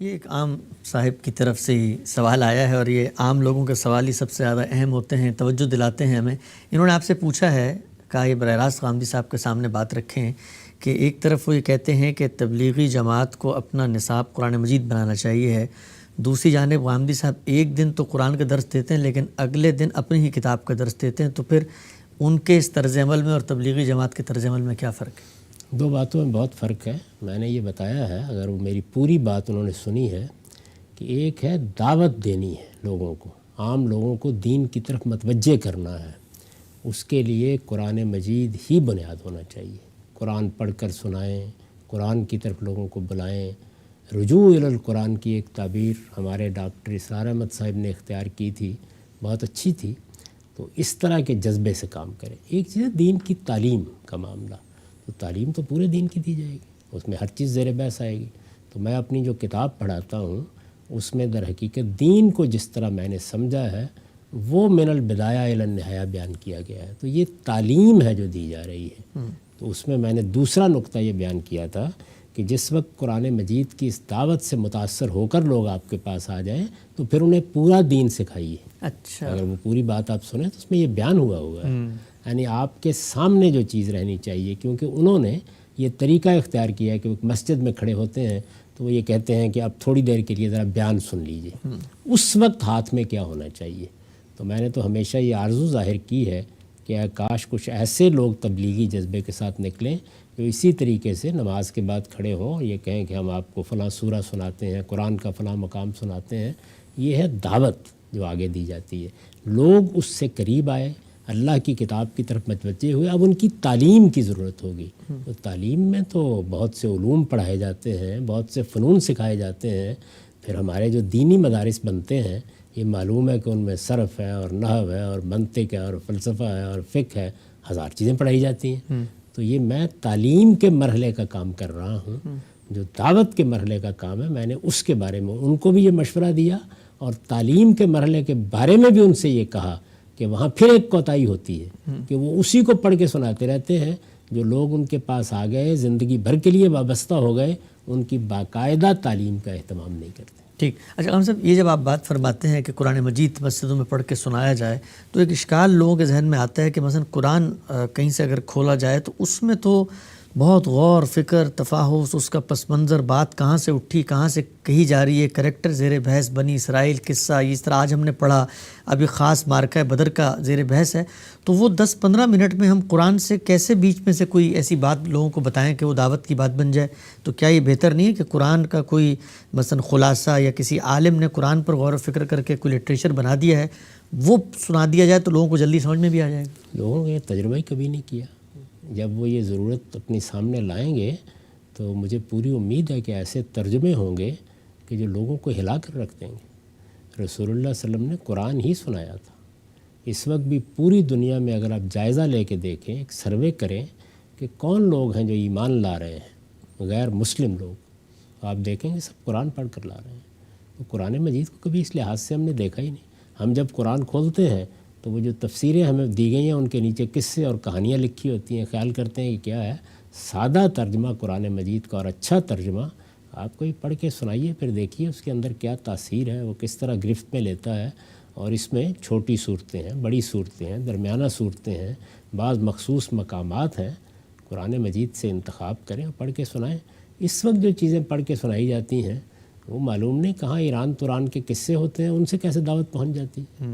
یہ ایک عام صاحب کی طرف سے ہی سوال آیا ہے، اور یہ عام لوگوں کے سوال ہی سب سے زیادہ اہم ہوتے ہیں، توجہ دلاتے ہیں ہمیں۔ انہوں نے آپ سے پوچھا ہے، کہا یہ براہ راست غامدی صاحب کے سامنے بات رکھیں کہ ایک طرف وہ یہ کہتے ہیں کہ تبلیغی جماعت کو اپنا نصاب قرآن مجید بنانا چاہیے ہے، دوسری جانب غامدی صاحب ایک دن تو قرآن کا درس دیتے ہیں لیکن اگلے دن اپنی ہی کتاب کا درس دیتے ہیں، تو پھر ان کے اس طرز عمل میں اور تبلیغی جماعت کے طرز عمل میں کیا فرق ہے؟ دو باتوں میں بہت فرق ہے۔ میں نے یہ بتایا ہے، اگر وہ میری پوری بات انہوں نے سنی ہے، کہ ایک ہے دعوت دینی ہے لوگوں کو، عام لوگوں کو دین کی طرف متوجہ کرنا ہے، اس کے لیے قرآن مجید ہی بنیاد ہونا چاہیے۔ قرآن پڑھ کر سنائیں، قرآن کی طرف لوگوں کو بلائیں۔ رجوع الی القرآن کی ایک تعبیر ہمارے ڈاکٹر اسرار احمد صاحب نے اختیار کی تھی، بہت اچھی تھی۔ تو اس طرح کے جذبے سے کام کریں۔ ایک چیز ہے دین کی تعلیم کا معاملہ، تو تعلیم تو پورے دین کی دی جائے گی، اس میں ہر چیز زیر بحث آئے گی۔ تو میں اپنی جو کتاب پڑھاتا ہوں اس میں در حقیقت دین کو جس طرح میں نے سمجھا ہے وہ من البدایہ الی النہایہ بیان کیا گیا ہے۔ تو یہ تعلیم ہے جو دی جا رہی ہے۔ تو اس میں نے دوسرا نقطہ یہ بیان کیا تھا کہ جس وقت قرآن مجید کی اس دعوت سے متاثر ہو کر لوگ آپ کے پاس آ جائیں تو پھر انہیں پورا دین سکھائیے۔ اچھا، اگر وہ پوری بات آپ سنیں تو اس میں یہ بیان ہوا ہے، یعنی آپ کے سامنے جو چیز رہنی چاہیے، کیونکہ انہوں نے یہ طریقہ اختیار کیا ہے کہ وہ مسجد میں کھڑے ہوتے ہیں تو وہ یہ کہتے ہیں کہ اب تھوڑی دیر کے لیے ذرا بیان سن لیجئے۔ اس وقت ہاتھ میں کیا ہونا چاہیے؟ تو میں نے تو ہمیشہ یہ آرزو ظاہر کی ہے کہ کاش کچھ ایسے لوگ تبلیغی جذبے کے ساتھ نکلیں جو اسی طریقے سے نماز کے بعد کھڑے ہوں اور یہ کہیں کہ ہم آپ کو فلاں سورہ سناتے ہیں، قرآن کا فلاں مقام سناتے ہیں۔ یہ ہے دعوت جو آگے دی جاتی ہے، لوگ اس سے قریب آئے، اللہ کی کتاب کی طرف متوجہ ہوئے۔ اب ان کی تعلیم کی ضرورت ہوگی۔ تو تعلیم میں تو بہت سے علوم پڑھائے جاتے ہیں، بہت سے فنون سکھائے جاتے ہیں۔ پھر ہمارے جو دینی مدارس بنتے ہیں یہ معلوم ہے کہ ان میں صرف ہے اور نحو ہے اور منطق ہے اور فلسفہ ہے اور فقہ ہے، ہزار چیزیں پڑھائی جاتی ہیں۔ تو یہ میں تعلیم کے مرحلے کا کام کر رہا ہوں، جو دعوت کے مرحلے کا کام ہے میں نے اس کے بارے میں ان کو بھی یہ مشورہ دیا، اور تعلیم کے مرحلے کے بارے میں بھی ان سے یہ کہا کہ وہاں پھر ایک کوتاہی ہوتی ہے کہ وہ اسی کو پڑھ کے سناتے رہتے ہیں۔ جو لوگ ان کے پاس آ گئے، زندگی بھر کے لیے وابستہ ہو گئے، ان کی باقاعدہ تعلیم کا اہتمام نہیں کرتے۔ ٹھیک۔ اچھا غام صاحب، یہ جب آپ بات فرماتے ہیں کہ قرآن مجید مسجدوں میں پڑھ کے سنایا جائے تو ایک اشکال لوگوں کے ذہن میں آتا ہے کہ مثلا قرآن کہیں سے اگر کھولا جائے تو اس میں تو بہت غور فکر تفاحص، اس کا پس منظر، بات کہاں سے اٹھی کہاں سے کہی جا رہی ہے، کریکٹر زیر بحث، بنی اسرائیل قصہ، اس طرح آج ہم نے پڑھا، ابھی خاص مارکہ بدر کا زیر بحث ہے۔ تو وہ 10-15 منٹ میں ہم قرآن سے کیسے بیچ میں سے کوئی ایسی بات لوگوں کو بتائیں کہ وہ دعوت کی بات بن جائے؟ تو کیا یہ بہتر نہیں ہے کہ قرآن کا کوئی مثلا خلاصہ یا کسی عالم نے قرآن پر غور و فکر کر کے کوئی لٹریچر بنا دیا ہے وہ سنا دیا جائے تو لوگوں کو جلدی سمجھ میں بھی آ جائے گا؟ لوگوں نے یہ تجربہ ہی کبھی نہیں کیا۔ جب وہ یہ ضرورت اپنے سامنے لائیں گے تو مجھے پوری امید ہے کہ ایسے ترجمے ہوں گے کہ جو لوگوں کو ہلا کر رکھ دیں گے۔ رسول اللہ صلی اللہ علیہ وسلم نے قرآن ہی سنایا تھا۔ اس وقت بھی پوری دنیا میں اگر آپ جائزہ لے کے دیکھیں، ایک سروے کریں کہ کون لوگ ہیں جو ایمان لا رہے ہیں، غیر مسلم لوگ، آپ دیکھیں گے سب قرآن پڑھ کر لا رہے ہیں۔ تو قرآن مجید کو کبھی اس لحاظ سے ہم نے دیکھا ہی نہیں۔ ہم جب قرآن کھولتے ہیں تو وہ جو تفسیریں ہمیں دی گئی ہیں ان کے نیچے قصے اور کہانیاں لکھی ہوتی ہیں، خیال کرتے ہیں کہ کیا ہے۔ سادہ ترجمہ قرآن مجید کا اور اچھا ترجمہ آپ کو ہی پڑھ کے سنائیے، پھر دیکھیے اس کے اندر کیا تاثیر ہے، وہ کس طرح گرفت میں لیتا ہے۔ اور اس میں چھوٹی صورتیں ہیں، بڑی صورتیں ہیں، درمیانہ صورتیں ہیں، بعض مخصوص مقامات ہیں۔ قرآن مجید سے انتخاب کریں اور پڑھ کے سنائیں۔ اس وقت جو چیزیں پڑھ کے سنائی جاتی ہیں وہ معلوم نہیں کہاں ایران توران کے قصے ہوتے ہیں، ان سے کیسے دعوت پہنچ جاتی ہے۔